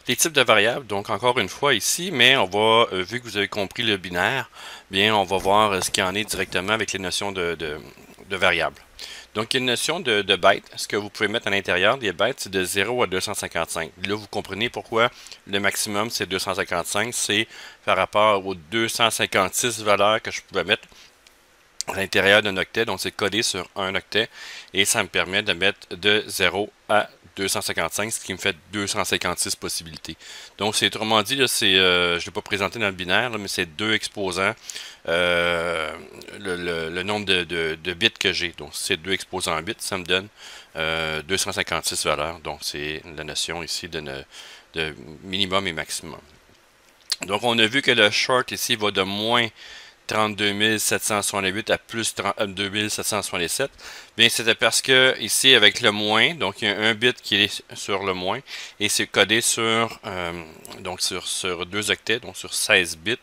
Les types de variables, donc encore une fois ici, mais on va, vu que vous avez compris le binaire, bien on va voir ce qu'il y en est directement avec les notions de variables. Donc il y a une notion de bytes, ce que vous pouvez mettre à l'intérieur des bytes, c'est de 0 à 255. Là, vous comprenez pourquoi le maximum c'est 255, c'est par rapport aux 256 valeurs que je pouvais mettre à l'intérieur d'un octet, donc c'est codé sur un octet, et ça me permet de mettre de 0 à 255, ce qui me fait 256 possibilités. Donc c'est autrement dit, là, je ne l'ai pas présenté dans le binaire, là, mais c'est deux exposants, le nombre de bits que j'ai. Donc si c'est deux exposants en bits, ça me donne 256 valeurs. Donc c'est la notion ici de minimum et maximum. Donc on a vu que le short ici va de moins 32 768 à plus 32 767, bien c'était parce que ici avec le moins, donc il y a un bit qui est sur le moins et c'est codé sur deux octets, donc sur 16 bits,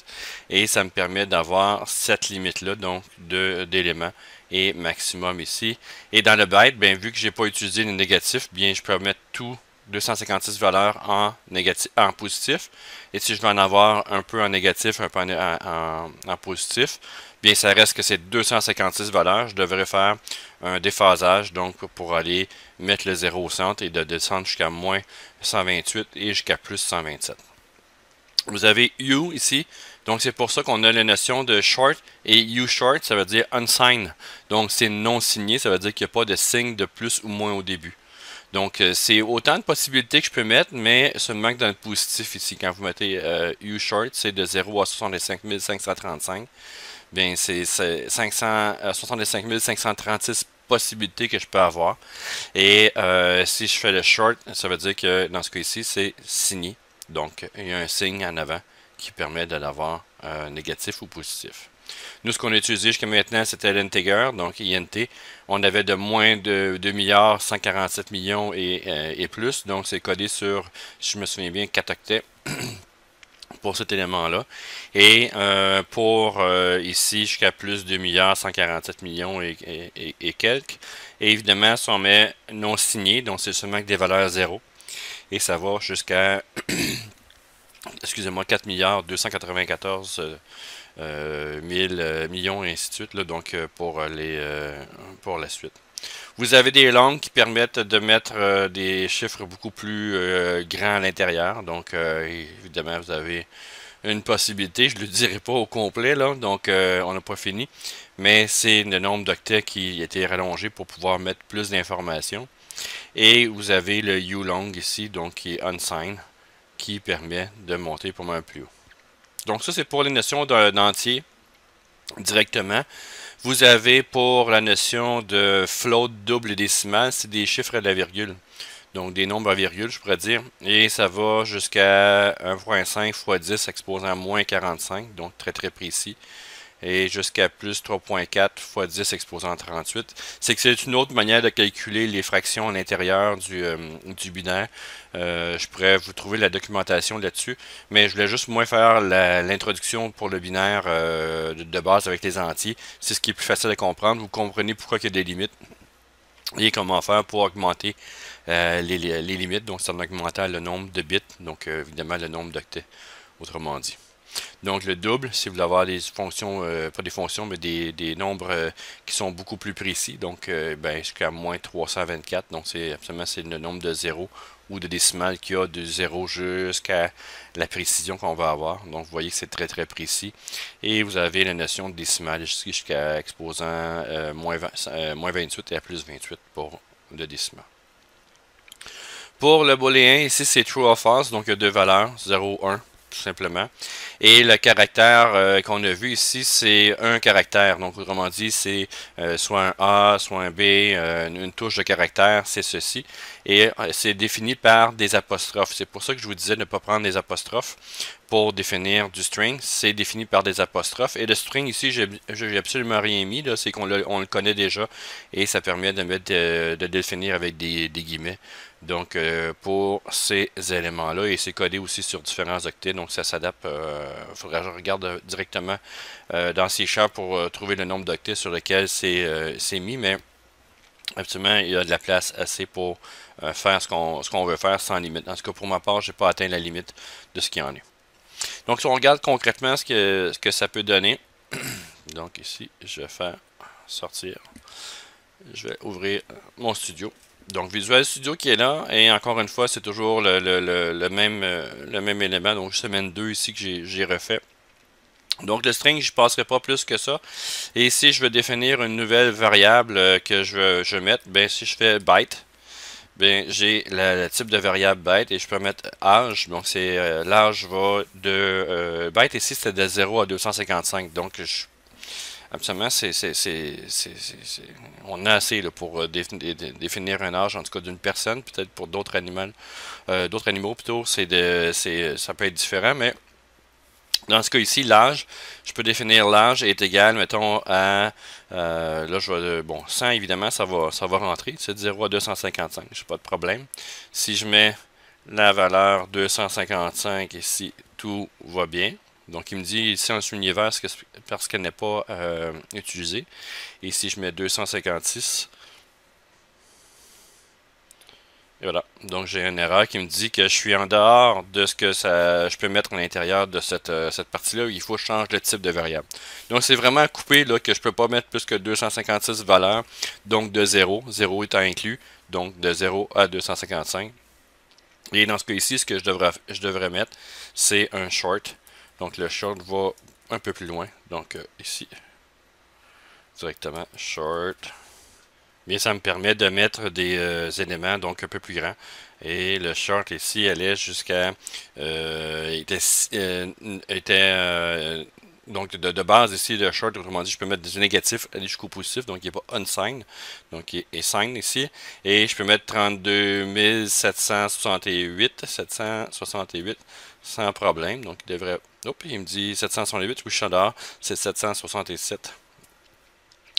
et ça me permet d'avoir cette limite là donc d'éléments et maximum ici. Et dans le byte, bien vu que j'ai pas utilisé le négatif, bien je peux mettre tout 256 valeurs en négatif, en positif. Et si je veux en avoir un peu en négatif, un peu en positif, bien ça reste que c'est 256 valeurs. Je devrais faire un déphasage donc pour aller mettre le 0 au centre et de descendre jusqu'à moins 128 et jusqu'à plus 127. Vous avez U ici, donc c'est pour ça qu'on a la notion de short, et U short, ça veut dire unsigned. Donc c'est non signé, ça veut dire qu'il n'y a pas de signe de plus ou moins au début. Donc, c'est autant de possibilités que je peux mettre, mais seulement que dans le positif ici. Quand vous mettez U short, c'est de 0 à 65 535. Bien, c'est 65 536 possibilités que je peux avoir. Et si je fais le short, ça veut dire que dans ce cas-ci, c'est signé. Donc, il y a un signe en avant qui permet de l'avoir négatif ou positif. Nous, ce qu'on a utilisé jusqu'à maintenant, c'était l'integer, donc INT. On avait de moins de 2 milliards 147 millions et plus. Donc, c'est codé sur, si je me souviens bien, 4 octets pour cet élément-là. Et pour ici, jusqu'à plus de 2 milliards 147 millions et quelques. Et évidemment, si on met non signé, donc c'est seulement que des valeurs zéro. Et ça va jusqu'à, excusez-moi, 4 milliards 294 1000 millions et ainsi de suite, là, donc pour la suite. Vous avez des langues qui permettent de mettre des chiffres beaucoup plus grands à l'intérieur. Donc, évidemment, vous avez une possibilité. Je ne le dirai pas au complet, là, donc on n'a pas fini. Mais c'est le nombre d'octets qui a été rallongé pour pouvoir mettre plus d'informations. Et vous avez le U-long ici, donc qui est unsigned, qui permet de monter pour moi plus haut. Donc ça, c'est pour les notions d'entier directement. Vous avez pour la notion de float, double et décimal, c'est des chiffres à la virgule. Donc des nombres à virgule, je pourrais dire. Et ça va jusqu'à 1.5 x 10 exposant moins 45, donc très très précis. Et jusqu'à plus 3.4 x 10 exposant 38. C'est que c'est une autre manière de calculer les fractions à l'intérieur du binaire. Je pourrais vous trouver la documentation là-dessus, mais je voulais juste moins faire l'introduction pour le binaire de base avec les entiers. C'est ce qui est plus facile à comprendre. Vous comprenez pourquoi il y a des limites et comment faire pour augmenter les limites. Donc c'est en augmentant le nombre de bits, donc évidemment le nombre d'octets, autrement dit. Donc le double, si vous voulez avoir des fonctions, pas des fonctions, mais des nombres qui sont beaucoup plus précis, donc ben, jusqu'à moins 324, donc c'est absolument c'est le nombre de zéros ou de décimales qu'il y a de 0 jusqu'à la précision qu'on va avoir. Donc vous voyez que c'est très très précis. Et vous avez la notion de décimale jusqu'à exposant moins 28 et à plus 28 pour le décimal. Pour le booléen, ici c'est true or false, donc il y a deux valeurs, 0 ou 1 tout simplement. Et le caractère qu'on a vu ici, c'est un caractère. Donc, autrement dit, c'est soit un A, soit un B, une touche de caractère, c'est ceci. Et c'est défini par des apostrophes. C'est pour ça que je vous disais de ne pas prendre des apostrophes pour définir du string. C'est défini par des apostrophes. Et le string ici, j'ai absolument rien mis. C'est qu'on le connaît déjà. Et ça permet de mettre de définir avec des guillemets. Donc, pour ces éléments-là, et c'est codé aussi sur différents octets, donc ça s'adapte. Il faudra que je regarde directement dans C# pour trouver le nombre d'octets sur lequel c'est mis, mais Absolument, il y a de la place assez pour faire ce qu'on veut faire sans limite. En tout cas, pour ma part, j'ai pas atteint la limite de ce qu'il y en est. Donc, si on regarde concrètement ce que ça peut donner, donc ici, je vais faire sortir, je vais ouvrir mon studio. Donc, Visual Studio qui est là, et encore une fois, c'est toujours le même élément, donc semaine 2 ici que j'ai refait. Donc, le string, je ne passerai pas plus que ça. Et ici, je veux définir une nouvelle variable que je vais mettre. Ben, si je fais byte, ben, j'ai le type de variable byte et je peux mettre âge. Donc, c'est l'âge va de byte. Ici, c'était de 0 à 255. Donc, absolument, on a assez là, pour définir un âge, en tout cas d'une personne. Peut-être pour d'autres animaux plutôt, ça peut être différent, mais dans ce cas ici, l'âge, je peux définir l'âge est égal, mettons, à, là, je vais, bon, 100, évidemment, ça va rentrer, c'est de 0 à 255, j'ai pas de problème. Si je mets la valeur 255 ici, tout va bien. Donc, il me dit ici en univers parce qu'elle n'est pas utilisée. Et si je mets 256, et voilà. Donc j'ai une erreur qui me dit que je suis en dehors de ce que je peux mettre à l'intérieur de cette partie-là où il faut changer le type de variable. Donc c'est vraiment coupé là, que je ne peux pas mettre plus que 256 valeurs, donc de 0, 0 étant inclus, donc de 0 à 255. Et dans ce cas ici, ce que je devrais mettre, c'est un short. Donc le short va un peu plus loin. Donc ici, directement short. Bien, ça me permet de mettre des éléments donc un peu plus grands. Et le short ici allait jusqu'à donc de base ici le short, autrement dit, je peux mettre des négatifs aller jusqu'au positif, donc il n'est pas unsigned, donc il est signed ici. Et je peux mettre 32 768 sans problème. Donc il devrait. Hop, il me dit 768, oui, je suis en dehors, c'est 767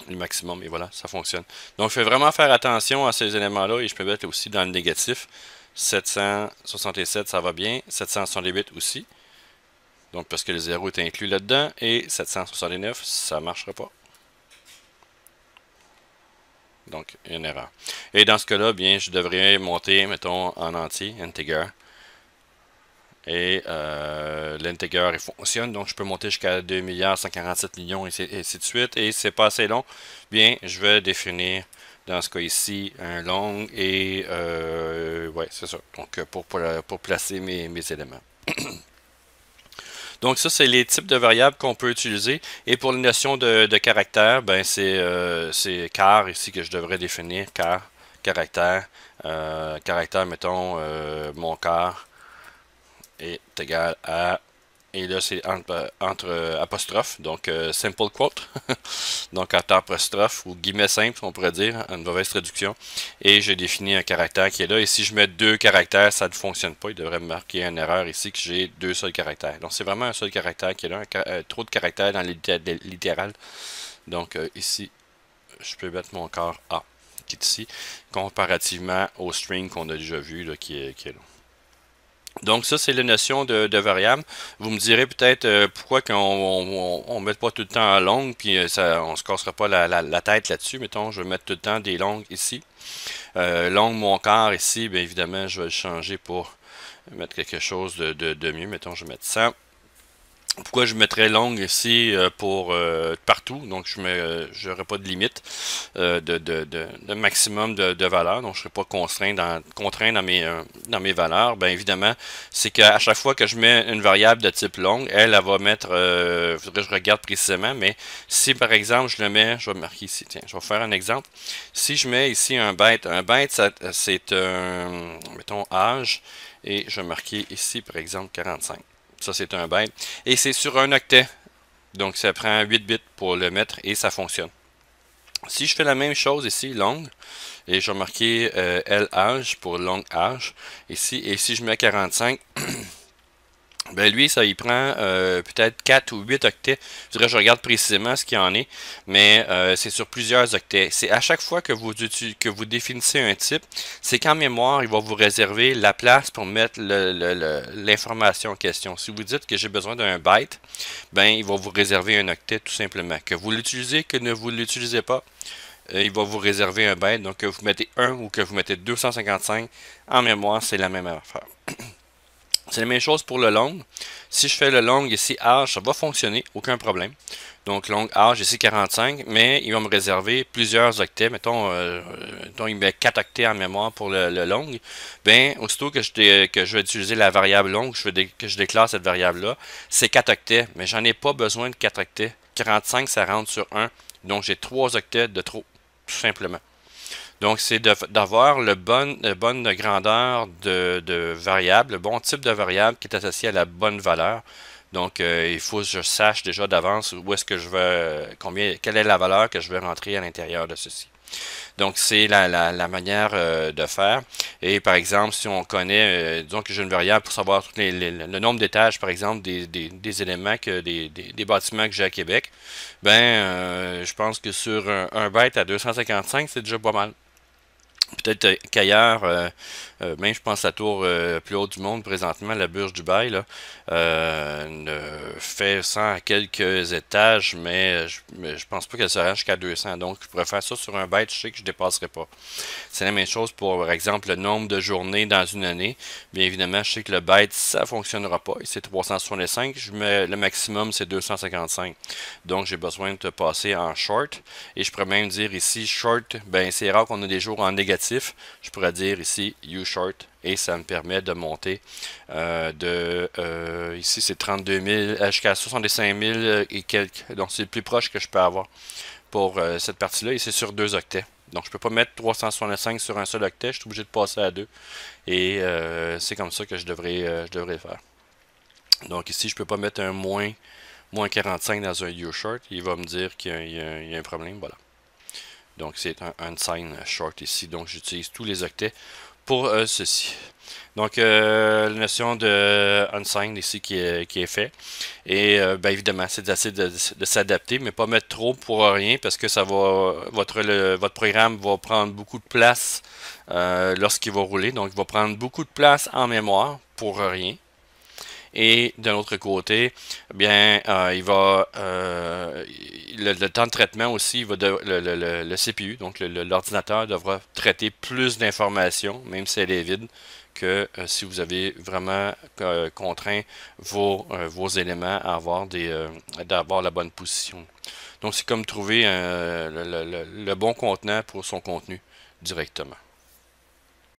le maximum, et voilà, ça fonctionne. Donc, je fais vraiment faire attention à ces éléments-là, et je peux mettre aussi dans le négatif. 767, ça va bien. 768 aussi. Donc, parce que le 0 est inclus là-dedans. Et 769, ça ne marchera pas. Donc, une erreur. Et dans ce cas-là, bien, je devrais monter, mettons, en entier, integer. Et l'integer fonctionne, donc je peux monter jusqu'à 2 milliards 147 millions et ainsi de suite. Et c'est pas assez long, bien je vais définir dans ce cas ici un long et ouais c'est ça. Donc pour placer mes éléments. Donc ça c'est les types de variables qu'on peut utiliser. Et pour les notions de caractère, ben c'est char ici que je devrais définir, char, caractère, caractère mettons mon char est égal à, et là c'est entre apostrophes, donc simple quote, donc entre apostrophe ou guillemets simple on pourrait dire, une mauvaise traduction, et j'ai défini un caractère qui est là, et si je mets deux caractères ça ne fonctionne pas, il devrait me marquer une erreur ici que j'ai deux seuls caractères, donc c'est vraiment un seul caractère qui est là, trop de caractères dans le littéral, donc ici je peux mettre mon corps A qui est ici, comparativement au string qu'on a déjà vu là, qui est là. Donc ça, c'est la notion de variable. Vous me direz peut-être pourquoi qu'on ne met pas tout le temps en longue, puis on ne se cassera pas la tête là-dessus. Mettons, je vais mettre tout le temps des longues ici. Longue mon quart ici, bien évidemment, je vais le changer pour mettre quelque chose de mieux. Mettons, je vais mettre 100. Pourquoi je mettrais longue ici pour partout, donc je n'aurai pas de limite de maximum de valeur, donc je ne serai pas contraint dans mes valeurs. Bien évidemment, c'est qu'à chaque fois que je mets une variable de type longue, elle va mettre, faudrait que je regarde précisément, mais si par exemple je le mets, je vais marquer ici, tiens, je vais faire un exemple. Si je mets ici un byte c'est un, mettons, âge, et je vais marquer ici par exemple 45. Ça, c'est un byte. Et c'est sur un octet. Donc, ça prend 8 bits pour le mettre et ça fonctionne. Si je fais la même chose ici, longue, et je vais marquer LH pour long âge ici, et si je mets 45, ben lui, ça il prend peut-être 4 ou 8 octets. Je regarde précisément ce qu'il y en est, mais c'est sur plusieurs octets. C'est à chaque fois que vous définissez un type, c'est qu'en mémoire, il va vous réserver la place pour mettre l'information en question. Si vous dites que j'ai besoin d'un byte, ben il va vous réserver un octet tout simplement. Que vous l'utilisez, que ne vous l'utilisez pas, il va vous réserver un byte. Donc que vous mettez 1 ou que vous mettez 255 en mémoire, c'est la même affaire. C'est la même chose pour le long. Si je fais le long ici âge, ça va fonctionner, aucun problème. Donc long âge ici 45, mais il va me réserver plusieurs octets. Mettons, il met 4 octets en mémoire pour le long. Ben, aussitôt que je vais utiliser la variable long, que je déclare cette variable-là, c'est 4 octets, mais j'en ai pas besoin de 4 octets. 45, ça rentre sur 1. Donc j'ai 3 octets de trop, tout simplement. Donc, c'est d'avoir la bonne grandeur de variable, le bon type de variable qui est associé à la bonne valeur. Donc, il faut que je sache déjà d'avance où est-ce que je veux, quelle est la valeur que je veux rentrer à l'intérieur de ceci. Donc, c'est la manière de faire. Et par exemple, si on connaît, disons que j'ai une variable pour savoir le nombre d'étages, par exemple, des éléments, des bâtiments que j'ai à Québec, ben, je pense que sur un byte à 255, c'est déjà pas mal. Peut-être qu'ailleurs, même je pense à la tour plus haute du monde présentement, la Burj Dubaï, là, fait 100 à quelques étages, mais je pense pas qu'elle se rend jusqu'à 200. Donc, je pourrais faire ça sur un byte, je sais que je dépasserai pas. C'est la même chose pour, par exemple, le nombre de journées dans une année. Bien évidemment, je sais que le byte, ça fonctionnera pas. C'est 365, le maximum, c'est 255. Donc, j'ai besoin de passer en short. Et je pourrais même dire ici, short, ben c'est rare qu'on a des jours en négatif. Je pourrais dire ici U short et ça me permet de monter ici c'est 32 000 jusqu'à 65 000 et quelques. Donc c'est le plus proche que je peux avoir pour cette partie-là et c'est sur 2 octets. Donc je peux pas mettre 365 sur un seul octet, je suis obligé de passer à 2 et c'est comme ça que je devrais le faire. Donc ici je peux pas mettre un moins 45 dans un U short, il va me dire qu'il y a un problème, voilà. Donc c'est un unsigned short ici. Donc j'utilise tous les octets pour ceci. Donc la notion de unsigned ici qui est fait. Et ben évidemment, c'est d'essayer de s'adapter, mais pas mettre trop pour rien parce que ça va votre programme va prendre beaucoup de place lorsqu'il va rouler. Donc il va prendre beaucoup de place en mémoire pour rien. Et de l'autre côté, eh bien, il va le temps de traitement aussi, le CPU, donc l'ordinateur devra traiter plus d'informations, même si elle est vide, que si vous avez vraiment contraint vos éléments à avoir d'avoir la bonne position. Donc c'est comme trouver le bon contenant pour son contenu directement.